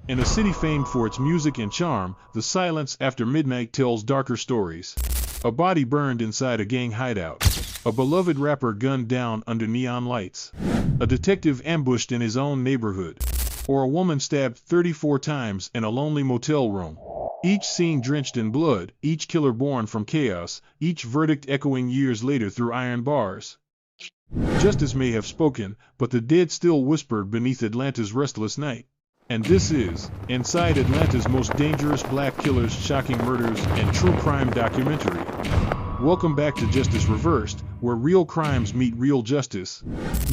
In a city famed for its music and charm, the silence after midnight tells darker stories. A body burned inside a gang hideout. A beloved rapper gunned down under neon lights. A detective ambushed in his own neighborhood. Or a woman stabbed 34 times in a lonely motel room. Each scene drenched in blood, each killer born from chaos, each verdict echoing years later through iron bars. Justice may have spoken, but the dead still whispered beneath Atlanta's restless night. And this is Inside Atlanta's Most Dangerous Black Killers, Shocking Murders, and True Crime Documentary. Welcome back to Justice Reversed, where real crimes meet real justice.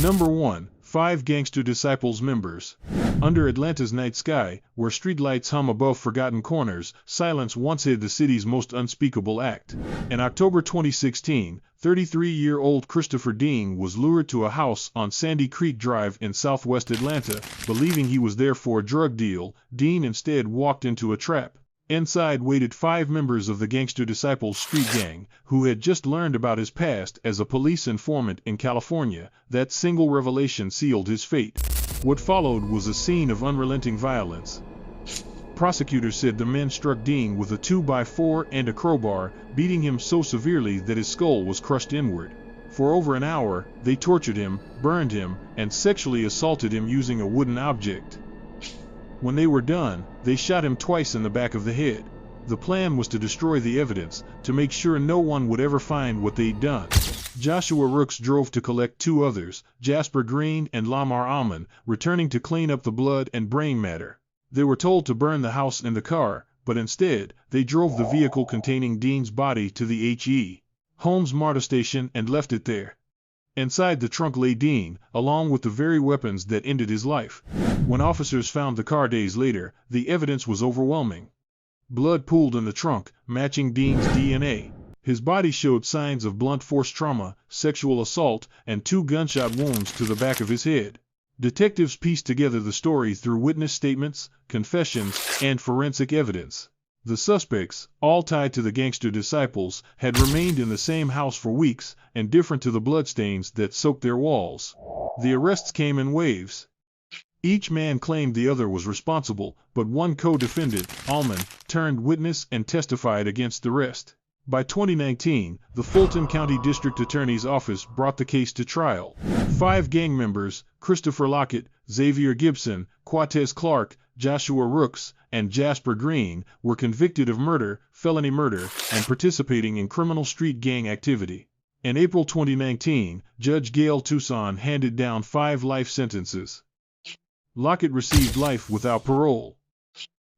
Number 1. 5 Gangster Disciples members. Under Atlanta's night sky, where streetlights hum above forgotten corners, silence once hid the city's most unspeakable act. In October 2016, 33-year-old Christopher Dean was lured to a house on Sandy Creek Drive in southwest Atlanta. Believing he was there for a drug deal, Dean instead walked into a trap. Inside waited 5 members of the Gangster Disciples street gang, who had just learned about his past as a police informant in California. That single revelation sealed his fate. What followed was a scene of unrelenting violence. Prosecutors said the men struck Dean with a 2x4 and a crowbar, beating him so severely that his skull was crushed inward. For over an hour, they tortured him, burned him, and sexually assaulted him using a wooden object. When they were done, they shot him twice in the back of the head. The plan was to destroy the evidence, to make sure no one would ever find what they'd done. Joshua Rooks drove to collect 2 others, Jasper Green and Lamar Aeman, returning to clean up the blood and brain matter. They were told to burn the house and the car, but instead, they drove the vehicle containing Dean's body to the H.E. Holmes MARTA station and left it there. Inside the trunk lay Dean, along with the very weapons that ended his life. When officers found the car days later, the evidence was overwhelming. Blood pooled in the trunk, matching Dean's DNA. His body showed signs of blunt force trauma, sexual assault, and 2 gunshot wounds to the back of his head. Detectives pieced together the story through witness statements, confessions, and forensic evidence. The suspects, all tied to the Gangster Disciples, had remained in the same house for weeks, indifferent to the bloodstains that soaked their walls. The arrests came in waves. Each man claimed the other was responsible, but one co-defendant, Aeman, turned witness and testified against the rest. By 2019, the Fulton County District Attorney's Office brought the case to trial. 5 gang members, Christopher Lockett, Xavier Gibson, Quatez Clark, Joshua Rooks, and Jasper Green, were convicted of murder, felony murder, and participating in criminal street gang activity. In April 2019, Judge Gail Tucson handed down 5 life sentences. Lockett received life without parole.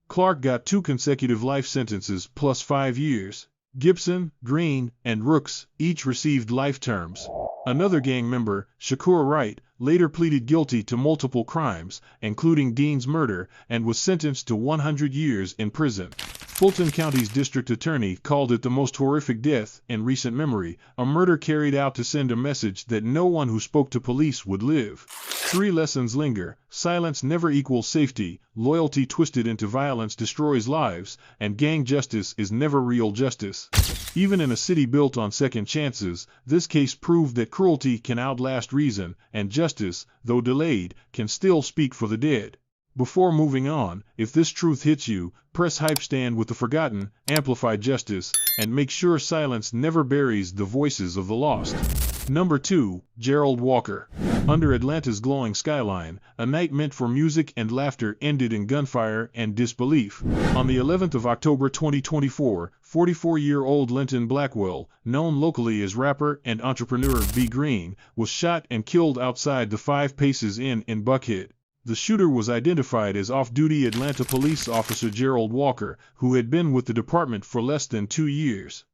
Clark got 2 consecutive life sentences plus 5 years. Gibson, Green, and Rooks each received life terms. Another gang member, Shakur Wright, later pleaded guilty to multiple crimes, including Dean's murder, and was sentenced to 100 years in prison. Fulton County's district attorney called it the most horrific death in recent memory, a murder carried out to send a message that no one who spoke to police would live. 3 lessons linger: silence never equals safety, loyalty twisted into violence destroys lives, and gang justice is never real justice. Even in a city built on second chances, this case proved that cruelty can outlast reason, and justice, though delayed, can still speak for the dead. Before moving on, if this truth hits you, press hype stand with the forgotten, amplify justice, and make sure silence never buries the voices of the lost. Number 2. Gerald Walker. Under Atlanta's glowing skyline, a night meant for music and laughter ended in gunfire and disbelief. On the 11th of October 2024, 44-year-old Linton Blackwell, known locally as rapper and entrepreneur B. Green, was shot and killed outside the 5 Paces Inn in Buckhead. The shooter was identified as off-duty Atlanta police officer Gerald Walker, who had been with the department for less than 2 years.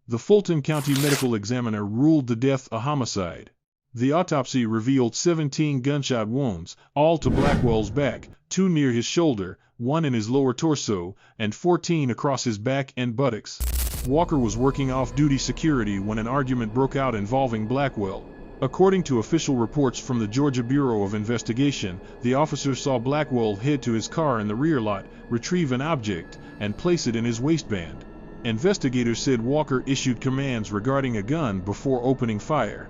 The Fulton County Medical Examiner ruled the death a homicide. The autopsy revealed 17 gunshot wounds, all to Blackwell's back, 2 near his shoulder, 1 in his lower torso, and 14 across his back and buttocks. Walker was working off-duty security when an argument broke out involving Blackwell. According to official reports from the Georgia Bureau of Investigation, the officer saw Blackwell head to his car in the rear lot, retrieve an object, and place it in his waistband. Investigators said Walker issued commands regarding a gun before opening fire.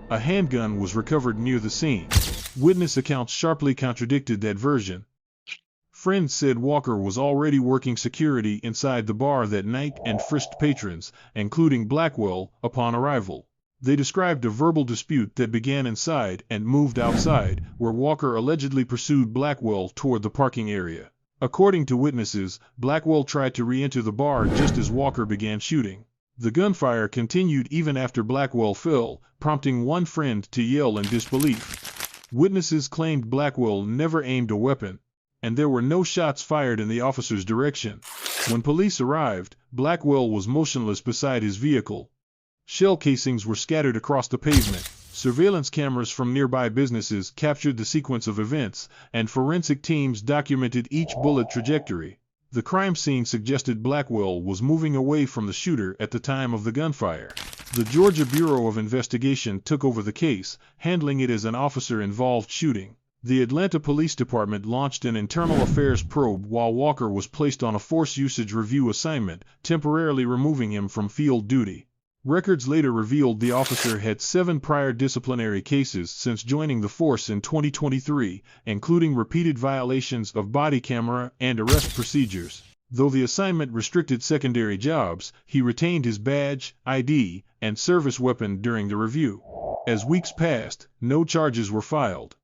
A handgun was recovered near the scene. Witness accounts sharply contradicted that version. Friends said Walker was already working security inside the bar that night and frisked patrons, including Blackwell, upon arrival. They described a verbal dispute that began inside and moved outside, where Walker allegedly pursued Blackwell toward the parking area. According to witnesses, Blackwell tried to re-enter the bar just as Walker began shooting. The gunfire continued even after Blackwell fell, prompting one friend to yell in disbelief. Witnesses claimed Blackwell never aimed a weapon, and there were no shots fired in the officer's direction. When police arrived, Blackwell was motionless beside his vehicle. Shell casings were scattered across the pavement. Surveillance cameras from nearby businesses captured the sequence of events, and forensic teams documented each bullet trajectory. The crime scene suggested Blackwell was moving away from the shooter at the time of the gunfire. The Georgia Bureau of Investigation took over the case, handling it as an officer-involved shooting. The Atlanta Police Department launched an internal affairs probe while Walker was placed on a force usage review assignment, temporarily removing him from field duty. Records later revealed the officer had 7 prior disciplinary cases since joining the force in 2023, including repeated violations of body camera and arrest procedures. Though the assignment restricted secondary jobs, he retained his badge, ID, and service weapon during the review. As weeks passed, no charges were filed.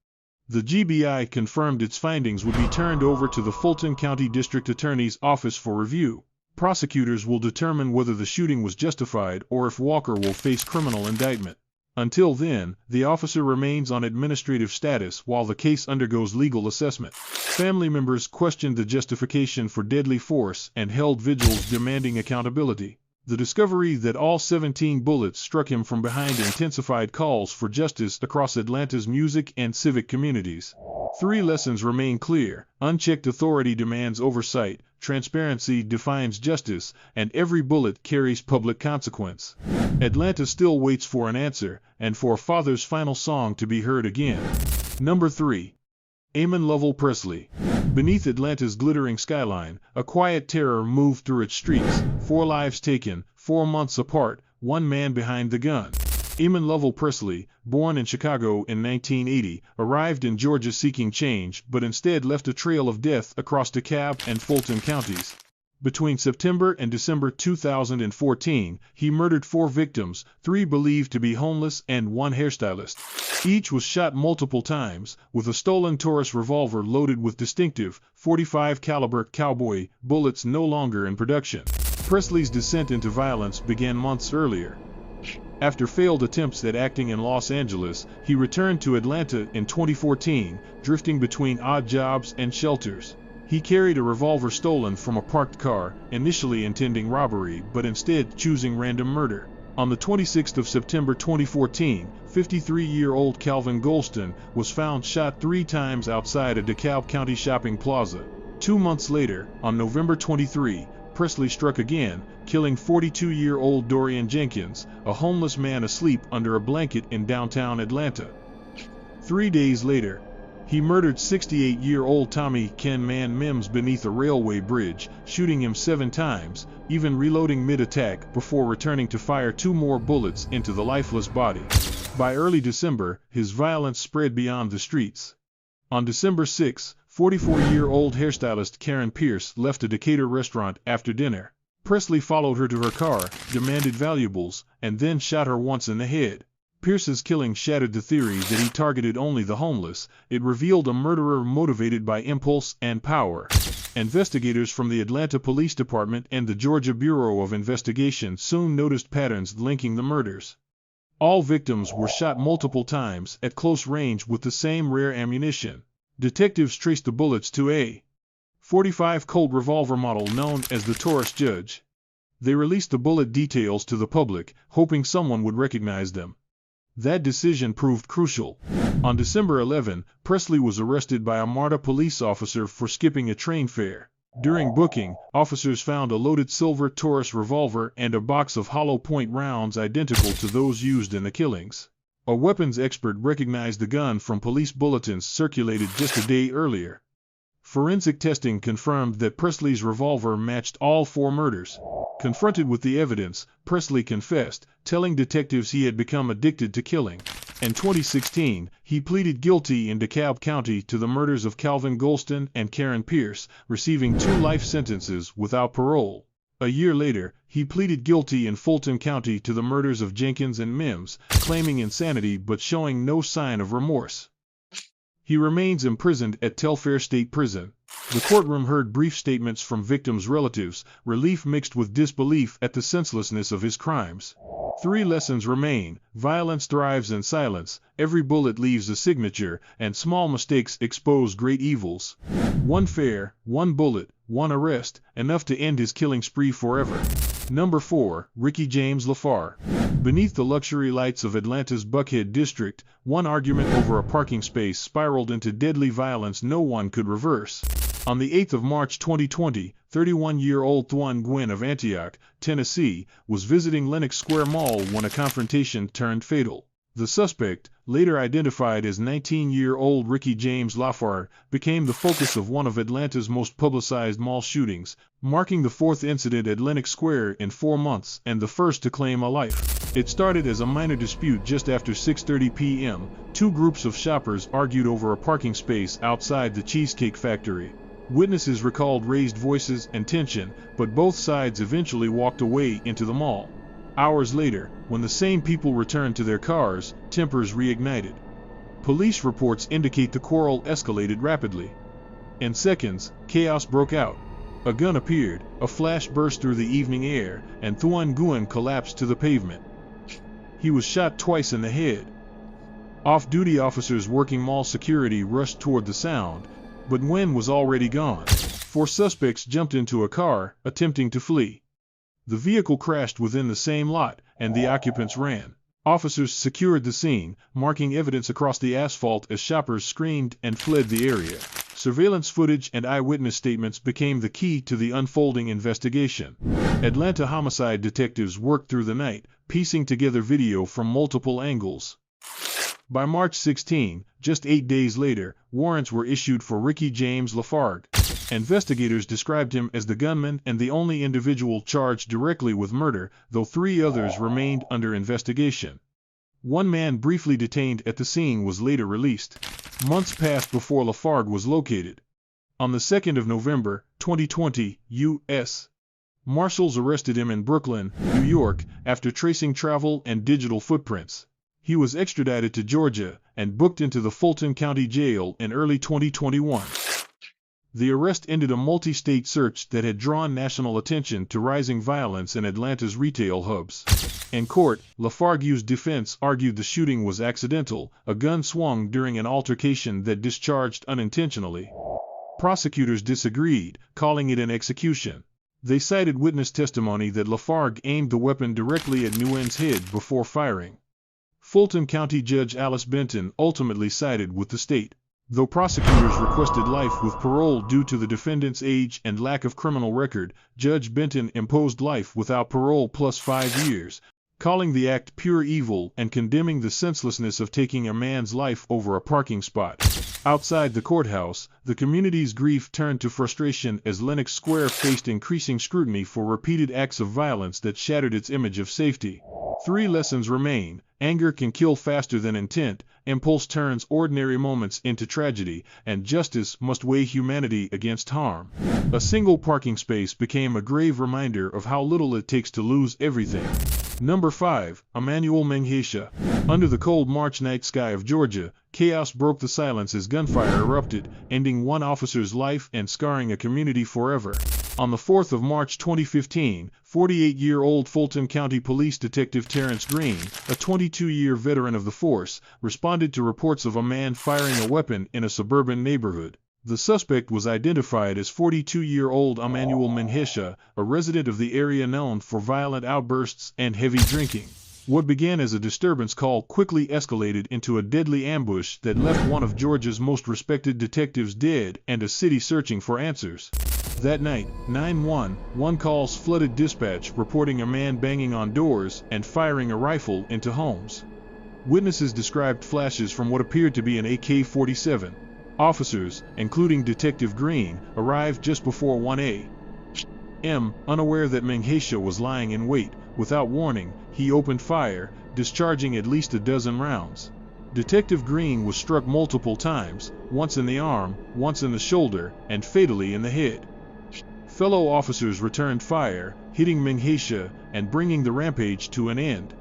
The GBI confirmed its findings would be turned over to the Fulton County District Attorney's Office for review. Prosecutors will determine whether the shooting was justified or if Walker will face criminal indictment. Until then, the officer remains on administrative status while the case undergoes legal assessment. Family members questioned the justification for deadly force and held vigils demanding accountability. The discovery that all 17 bullets struck him from behind intensified calls for justice across Atlanta's music and civic communities. 3 lessons remain clear: unchecked authority demands oversight, transparency defines justice, and every bullet carries public consequence. Atlanta still waits for an answer, and for a father's final song to be heard again. Number 3. Aeman Lovel Presley. Beneath Atlanta's glittering skyline, a quiet terror moved through its streets. 4 lives taken, 4 months apart, 1 man behind the gun. Aeman Lovel Presley, born in Chicago in 1980, arrived in Georgia seeking change but instead left a trail of death across DeKalb and Fulton counties. Between September and December 2014, he murdered 4 victims, 3 believed to be homeless and 1 hairstylist. Each was shot multiple times, with a stolen Taurus revolver loaded with distinctive .45 caliber cowboy bullets no longer in production. Presley's descent into violence began months earlier. After failed attempts at acting in Los Angeles, he returned to Atlanta in 2014, drifting between odd jobs and shelters. He carried a revolver stolen from a parked car, initially intending robbery but instead choosing random murder. On the 26th of September 2014, 53-year-old Calvin Golston was found shot 3 times outside a DeKalb County shopping plaza. 2 months later, on November 23, Presley struck again, killing 42-year-old Dorian Jenkins, a homeless man asleep under a blanket in downtown Atlanta. 3 days later, he murdered 68-year-old Tommy Ken Man Mims beneath a railway bridge, shooting him 7 times, even reloading mid-attack before returning to fire 2 more bullets into the lifeless body. By early December, his violence spread beyond the streets. On December 6, 44-year-old hairstylist Karen Pierce left a Decatur restaurant after dinner. Presley followed her to her car, demanded valuables, and then shot her once in the head. Pierce's killing shattered the theory that he targeted only the homeless. It revealed a murderer motivated by impulse and power. Investigators from the Atlanta Police Department and the Georgia Bureau of Investigation soon noticed patterns linking the murders. All victims were shot multiple times at close range with the same rare ammunition. Detectives traced the bullets to a .45 Colt revolver model known as the Taurus Judge. They released the bullet details to the public, hoping someone would recognize them. That decision proved crucial. On December 11, Presley was arrested by a MARTA police officer for skipping a train fare. During booking, officers found a loaded silver Taurus revolver and a box of hollow point rounds identical to those used in the killings. A weapons expert recognized the gun from police bulletins circulated just a day earlier. Forensic testing confirmed that Presley's revolver matched all 4 murders. Confronted with the evidence, Presley confessed, telling detectives he had become addicted to killing. In 2016, he pleaded guilty in DeKalb County to the murders of Calvin Golston and Karen Pierce, receiving 2 life sentences without parole. A year later, he pleaded guilty in Fulton County to the murders of Jenkins and Mims, claiming insanity but showing no sign of remorse. He remains imprisoned at Telfair State Prison. The courtroom heard brief statements from victims' relatives, relief mixed with disbelief at the senselessness of his crimes. 3 lessons remain: violence thrives in silence, every bullet leaves a signature, and small mistakes expose great evils. 1 fair, 1 bullet, 1 arrest, enough to end his killing spree forever. Number 4, Ricky James LaFargue. Beneath the luxury lights of Atlanta's Buckhead district, one argument over a parking space spiraled into deadly violence no one could reverse. On the 8th of March 2020, 31-year-old Thuan Nguyen of Antioch, Tennessee, was visiting Lenox Square Mall when a confrontation turned fatal. The suspect, later identified as 19-year-old Ricky James LaFargue, became the focus of one of Atlanta's most publicized mall shootings, marking the 4th incident at Lenox Square in 4 months and the first to claim a life. It started as a minor dispute just after 6:30 p.m. 2 groups of shoppers argued over a parking space outside the Cheesecake Factory. Witnesses recalled raised voices and tension, but both sides eventually walked away into the mall. Hours later, when the same people returned to their cars, tempers reignited. Police reports indicate the quarrel escalated rapidly. In seconds, chaos broke out. A gun appeared, a flash burst through the evening air, and Thuan Nguyen collapsed to the pavement. He was shot twice in the head. Off-duty officers working mall security rushed toward the sound, but Nguyen was already gone. 4 suspects jumped into a car, attempting to flee. The vehicle crashed within the same lot, and the occupants ran. Officers secured the scene, marking evidence across the asphalt as shoppers screamed and fled the area. Surveillance footage and eyewitness statements became the key to the unfolding investigation. Atlanta homicide detectives worked through the night, piecing together video from multiple angles. By March 16, just 8 days later, warrants were issued for Ricky James LaFargue. Investigators described him as the gunman and the only individual charged directly with murder, though 3 others remained under investigation. 1 man briefly detained at the scene was later released. Months passed before LaFargue was located. On the 2nd of November, 2020, U.S. Marshals arrested him in Brooklyn, New York, after tracing travel and digital footprints. He was extradited to Georgia and booked into the Fulton County Jail in early 2021. The arrest ended a multi-state search that had drawn national attention to rising violence in Atlanta's retail hubs. In court, LaFargue's defense argued the shooting was accidental, a gun swung during an altercation that discharged unintentionally. Prosecutors disagreed, calling it an execution. They cited witness testimony that LaFargue aimed the weapon directly at Nguyen's head before firing. Fulton County Judge Alice Benton ultimately sided with the state. Though prosecutors requested life with parole due to the defendant's age and lack of criminal record, Judge Benton imposed life without parole plus 5 years, calling the act pure evil and condemning the senselessness of taking a man's life over a parking spot. Outside the courthouse, the community's grief turned to frustration as Lenox Square faced increasing scrutiny for repeated acts of violence that shattered its image of safety. 3 lessons remain: anger can kill faster than intent, impulse turns ordinary moments into tragedy, and justice must weigh humanity against harm. A single parking space became a grave reminder of how little it takes to lose everything. Number 5, Amanuel Menghesha. Under the cold March night sky of Georgia, chaos broke the silence as gunfire erupted, ending 1 officer's life and scarring a community forever. On the 4th of March 2015, 48-year-old Fulton County Police Detective Terrence Green, a 22-year veteran of the force, responded to reports of a man firing a weapon in a suburban neighborhood. The suspect was identified as 42-year-old Amanuel Menghesha, a resident of the area known for violent outbursts and heavy drinking. What began as a disturbance call quickly escalated into a deadly ambush that left one of Georgia's most respected detectives dead and a city searching for answers. That night, 911 calls flooded dispatch reporting a man banging on doors and firing a rifle into homes. Witnesses described flashes from what appeared to be an AK-47. Officers, including Detective Green, arrived just before 1 a.m. Unaware that Menghesha was lying in wait, without warning, he opened fire, discharging at least a dozen rounds. Detective Green was struck multiple times, once in the arm, once in the shoulder, and fatally in the head. Fellow officers returned fire, hitting Menghesha and bringing the rampage to an end.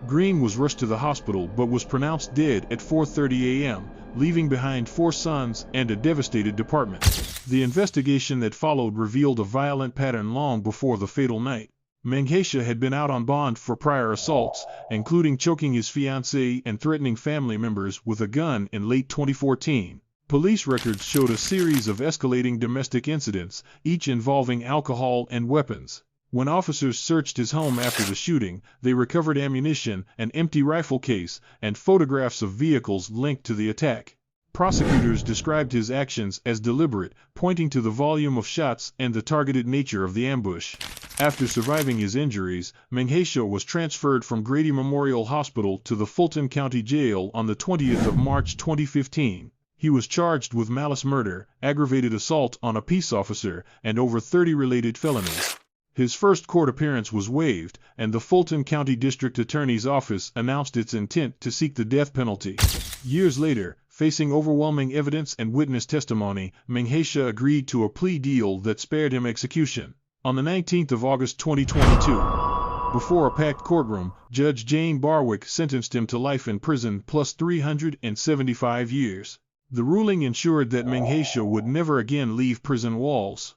Green was rushed to the hospital but was pronounced dead at 4:30 a.m., leaving behind 4 sons and a devastated department. The investigation that followed revealed a violent pattern long before the fatal night. Menghesha had been out on bond for prior assaults, including choking his fiancée and threatening family members with a gun in late 2014. Police records showed a series of escalating domestic incidents, each involving alcohol and weapons. When officers searched his home after the shooting, they recovered ammunition, an empty rifle case, and photographs of vehicles linked to the attack. Prosecutors described his actions as deliberate, pointing to the volume of shots and the targeted nature of the ambush. After surviving his injuries, Menghesha was transferred from Grady Memorial Hospital to the Fulton County Jail on the 20th of March 2015. He was charged with malice murder, aggravated assault on a peace officer, and over 30 related felonies. His first court appearance was waived, and the Fulton County District Attorney's Office announced its intent to seek the death penalty. Years later, facing overwhelming evidence and witness testimony, Menghesha agreed to a plea deal that spared him execution. On the 19th of August 2022, before a packed courtroom, Judge Jane Barwick sentenced him to life in prison plus 375 years. The ruling ensured that Menghesha would never again leave prison walls.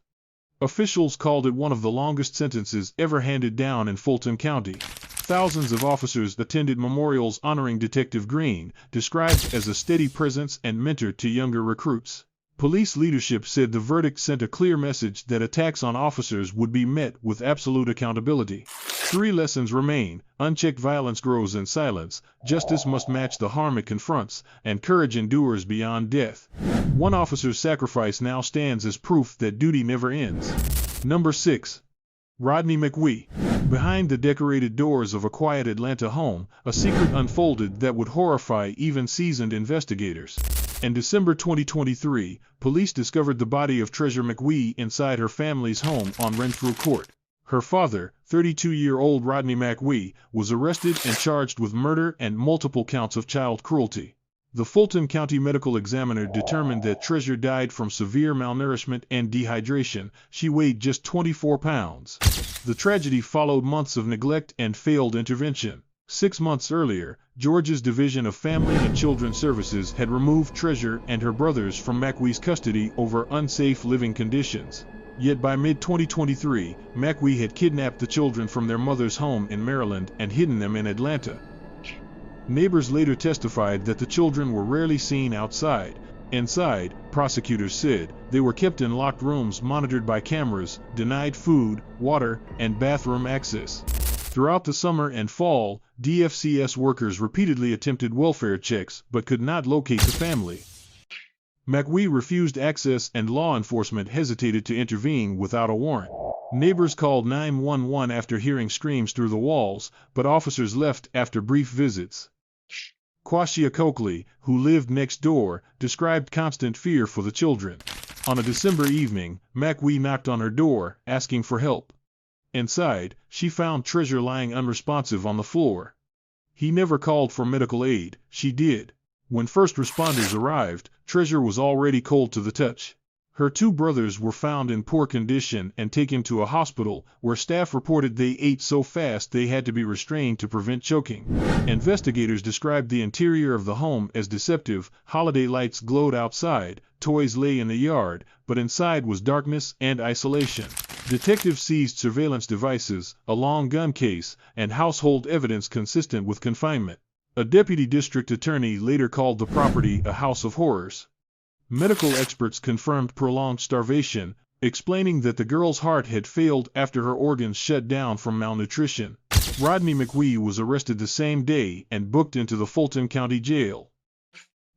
Officials called it one of the longest sentences ever handed down in Fulton County. Thousands of officers attended memorials honoring Detective Green, described as a steady presence and mentor to younger recruits. Police leadership said the verdict sent a clear message that attacks on officers would be met with absolute accountability. 3 lessons remain: unchecked violence grows in silence, justice must match the harm it confronts, and courage endures beyond death. One officer's sacrifice now stands as proof that duty never ends. Number 6. Rodney McWeay. Behind the decorated doors of a quiet Atlanta home, a secret unfolded that would horrify even seasoned investigators. In December 2023, police discovered the body of Treasure McWeay inside her family's home on Renfrew Court. Her father, 32-year-old Rodney McWeay, was arrested and charged with murder and multiple counts of child cruelty. The Fulton County Medical Examiner determined that Treasure died from severe malnourishment and dehydration. She weighed just 24 pounds. The tragedy followed months of neglect and failed intervention. 6 months earlier, Georgia's Division of Family and Children's Services had removed Treasure and her brothers from McWeay's custody over unsafe living conditions. Yet by mid-2023, McWeay had kidnapped the children from their mother's home in Maryland and hidden them in Atlanta. Neighbors later testified that the children were rarely seen outside. Inside, prosecutors said, they were kept in locked rooms monitored by cameras, denied food, water, and bathroom access. Throughout the summer and fall, DFCS workers repeatedly attempted welfare checks but could not locate the family. McWeay refused access and law enforcement hesitated to intervene without a warrant. Neighbors called 911 after hearing screams through the walls, but officers left after brief visits. Quashia Coakley, who lived next door, described constant fear for the children. On a December evening, McWeay knocked on her door, asking for help. Inside, she found Treasure lying unresponsive on the floor. He never called for medical aid, she did. When first responders arrived, Treasure was already cold to the touch. Her 2 brothers were found in poor condition and taken to a hospital, where staff reported they ate so fast they had to be restrained to prevent choking. Investigators described the interior of the home as deceptive. Holiday lights glowed outside, toys lay in the yard, but inside was darkness and isolation. Detectives seized surveillance devices, a long gun case, and household evidence consistent with confinement. A deputy district attorney later called the property a house of horrors. Medical experts confirmed prolonged starvation, explaining that the girl's heart had failed after her organs shut down from malnutrition. Rodney McWeay was arrested the same day and booked into the Fulton County Jail.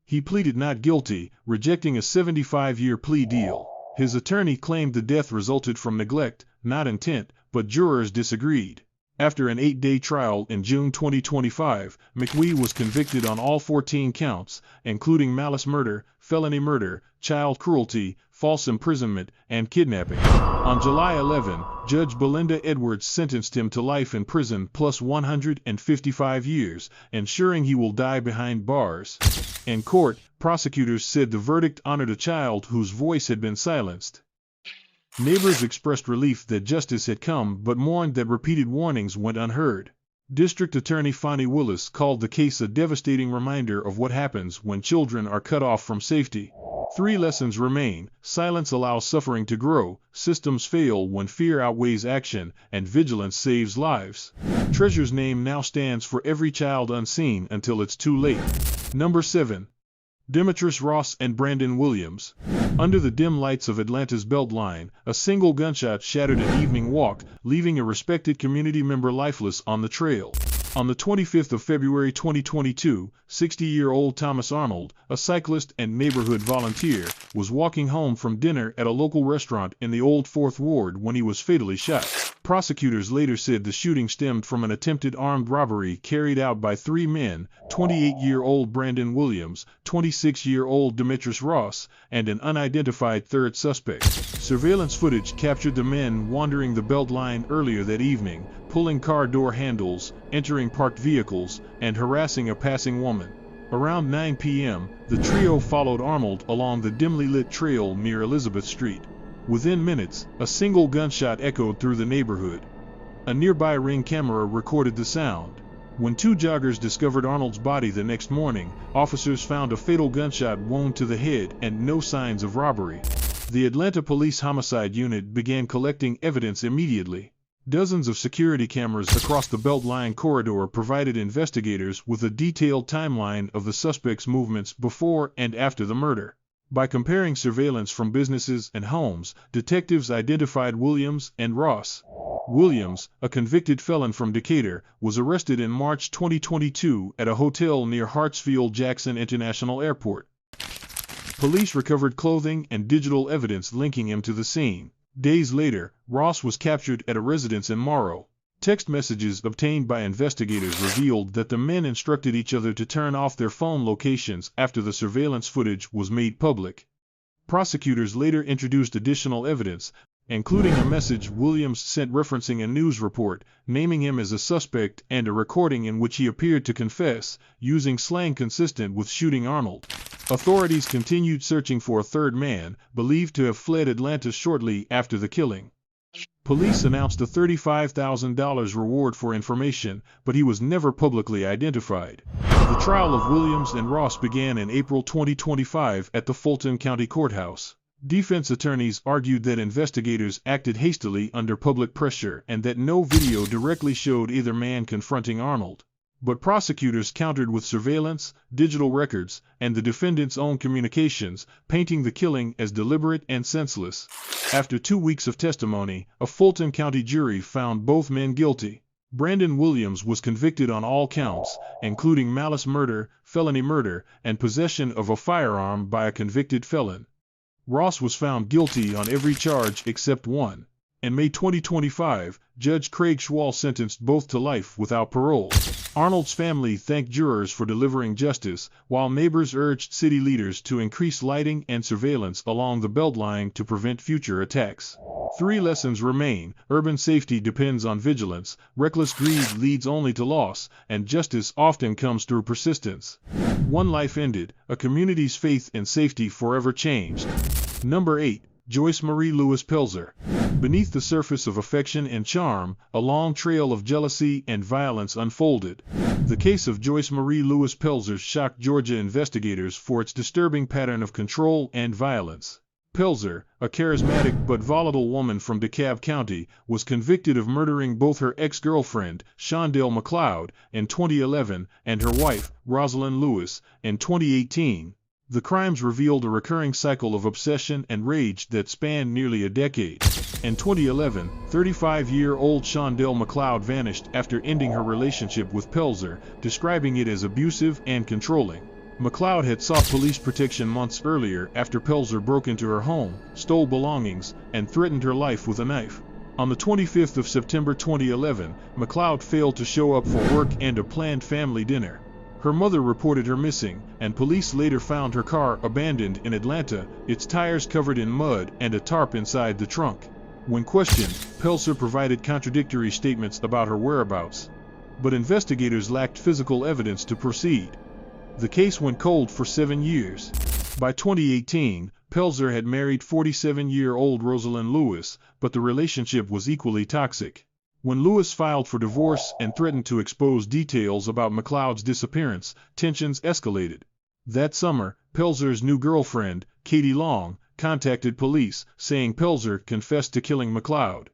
He pleaded not guilty, rejecting a 75-year plea deal. His attorney claimed the death resulted from neglect, not intent, but jurors disagreed. After an 8-day trial in June 2025, McWeay was convicted on all 14 counts, including malice murder, felony murder, child cruelty, false imprisonment, and kidnapping. On July 11, Judge Belinda Edwards sentenced him to life in prison plus 155 years, ensuring he will die behind bars. In court, prosecutors said the verdict honored a child whose voice had been silenced. Neighbors expressed relief that justice had come but mourned that repeated warnings went unheard. District Attorney Fonnie Willis called the case a devastating reminder of what happens when children are cut off from safety. 3 lessons remain: silence allows suffering to grow, systems fail when fear outweighs action, and vigilance saves lives. Treasure's name now stands for every child unseen until it's too late. Number 7. Demetrice Ross and Brandon Williams. Under the dim lights of Atlanta's Beltline, a single gunshot shattered an evening walk, leaving a respected community member lifeless on the trail. On the 25th of February 2022, 60-year-old Thomas Arnold, a cyclist and neighborhood volunteer, was walking home from dinner at a local restaurant in the Old Fourth Ward when he was fatally shot. Prosecutors later said the shooting stemmed from an attempted armed robbery carried out by 3 men, 28-year-old Brandon Williams, 26-year-old Demetrice Ross, and an unidentified third suspect. Surveillance footage captured the men wandering the Beltline earlier that evening, pulling car door handles, entering parked vehicles, and harassing a passing woman. Around 9 p.m., the trio followed Arnold along the dimly lit trail near Elizabeth Street. Within minutes, a single gunshot echoed through the neighborhood. A nearby Ring camera recorded the sound. When 2 joggers discovered Arnold's body the next morning, officers found a fatal gunshot wound to the head and no signs of robbery. The Atlanta Police Homicide Unit began collecting evidence immediately. Dozens of security cameras across the Beltline corridor provided investigators with a detailed timeline of the suspect's movements before and after the murder. By comparing surveillance from businesses and homes, detectives identified Williams and Ross. Williams, a convicted felon from Decatur, was arrested in March 2022 at a hotel near Hartsfield-Jackson International Airport. Police recovered clothing and digital evidence linking him to the scene. Days later, Ross was captured at a residence in Morrow. Text messages obtained by investigators revealed that the men instructed each other to turn off their phone locations after the surveillance footage was made public. Prosecutors later introduced additional evidence, including a message Williams sent referencing a news report, naming him as a suspect, and a recording in which he appeared to confess, using slang consistent with shooting Arnold. Authorities continued searching for a third man, believed to have fled Atlanta shortly after the killing. Police announced a $35,000 reward for information, but he was never publicly identified. The trial of Williams and Ross began in April 2025 at the Fulton County Courthouse. Defense attorneys argued that investigators acted hastily under public pressure and that no video directly showed either man confronting Arnold. But prosecutors countered with surveillance, digital records, and the defendant's own communications, painting the killing as deliberate and senseless. After 2 weeks of testimony, a Fulton County jury found both men guilty. Brandon Williams was convicted on all counts, including malice murder, felony murder, and possession of a firearm by a convicted felon. Ross was found guilty on every charge except one. In May 2025, Judge Craig Schwall sentenced both to life without parole. Arnold's family thanked jurors for delivering justice, while neighbors urged city leaders to increase lighting and surveillance along the Beltline to prevent future attacks. 3 lessons remain: urban safety depends on vigilance, reckless greed leads only to loss, and justice often comes through persistence. 1 life ended, a community's faith in safety forever changed. Number 8. Joyce Marie Lewis-Pelzer. Beneath the surface of affection and charm, a long trail of jealousy and violence unfolded. The case of Joyce Marie Lewis-Pelzer shocked Georgia investigators for its disturbing pattern of control and violence. Pelzer, a charismatic but volatile woman from DeKalb County, was convicted of murdering both her ex-girlfriend, Shondell McLeod, in 2011, and her wife, Rosalind Lewis, in 2018. The crimes revealed a recurring cycle of obsession and rage that spanned nearly a decade. In 2011, 35-year-old Shondell McLeod vanished after ending her relationship with Pelzer, describing it as abusive and controlling. McLeod had sought police protection months earlier after Pelzer broke into her home, stole belongings, and threatened her life with a knife. On the 25th of September 2011, McLeod failed to show up for work and a planned family dinner. Her mother reported her missing, and police later found her car abandoned in Atlanta, its tires covered in mud and a tarp inside the trunk. When questioned, Pelzer provided contradictory statements about her whereabouts. But investigators lacked physical evidence to proceed. The case went cold for 7 years. By 2018, Pelzer had married 47-year-old Rosalind Lewis, but the relationship was equally toxic. When Lewis filed for divorce and threatened to expose details about McLeod's disappearance, tensions escalated. That summer, Pelzer's new girlfriend, Katie Long, contacted police, saying Pelzer confessed to killing McLeod.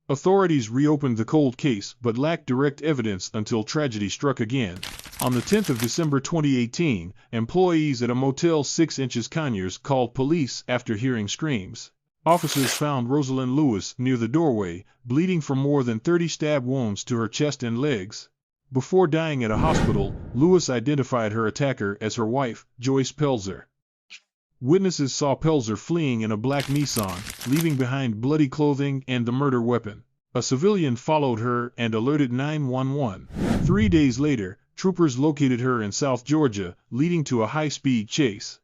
Authorities reopened the cold case but lacked direct evidence until tragedy struck again. On the 10th of December 2018, employees at a Motel 6 Inches Conyers called police after hearing screams. Officers found Rosalind Lewis near the doorway, bleeding from more than 30 stab wounds to her chest and legs. Before dying at a hospital, Lewis identified her attacker as her wife, Joyce Pelzer. Witnesses saw Pelzer fleeing in a black Nissan, leaving behind bloody clothing and the murder weapon. A civilian followed her and alerted 911. 3 days later, troopers located her in South Georgia, leading to a high-speed chase.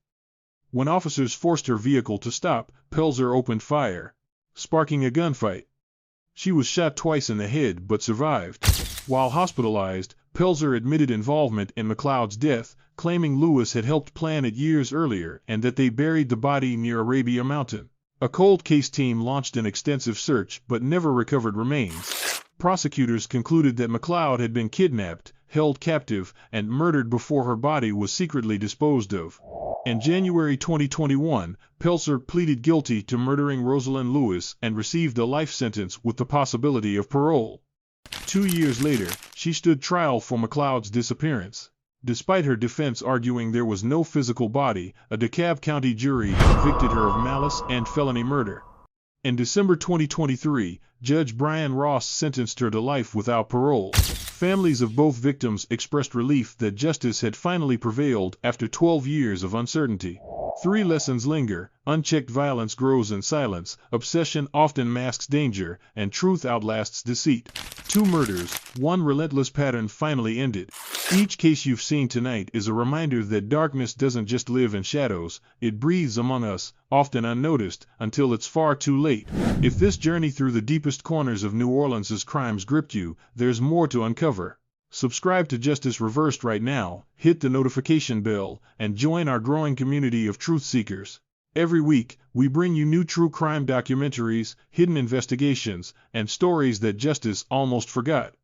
When officers forced her vehicle to stop, Pelzer opened fire, sparking a gunfight. She was shot twice in the head but survived. While hospitalized, Pelzer admitted involvement in McLeod's death, claiming Lewis had helped plan it years earlier and that they buried the body near Arabia Mountain. A cold case team launched an extensive search but never recovered remains. Prosecutors concluded that McLeod had been kidnapped, held captive, and murdered before her body was secretly disposed of. In January 2021, Pelzer pleaded guilty to murdering Rosalind Lewis and received a life sentence with the possibility of parole. 2 years later, she stood trial for McLeod's disappearance. Despite her defense arguing there was no physical body, a DeKalb County jury convicted her of malice and felony murder. In December 2023, Judge Brian Ross sentenced her to life without parole. Families of both victims expressed relief that justice had finally prevailed after 12 years of uncertainty. 3 lessons linger: unchecked violence grows in silence, obsession often masks danger, and truth outlasts deceit. 2 murders, 1 relentless pattern finally ended. Each case you've seen tonight is a reminder that darkness doesn't just live in shadows, it breathes among us, often unnoticed, until it's far too late. If this journey through the deepest corners of New Orleans' crimes gripped you, there's more to uncover. Subscribe to Justice Reversed right now, hit the notification bell, and join our growing community of truth seekers. Every week, we bring you new true crime documentaries, hidden investigations, and stories that justice almost forgot.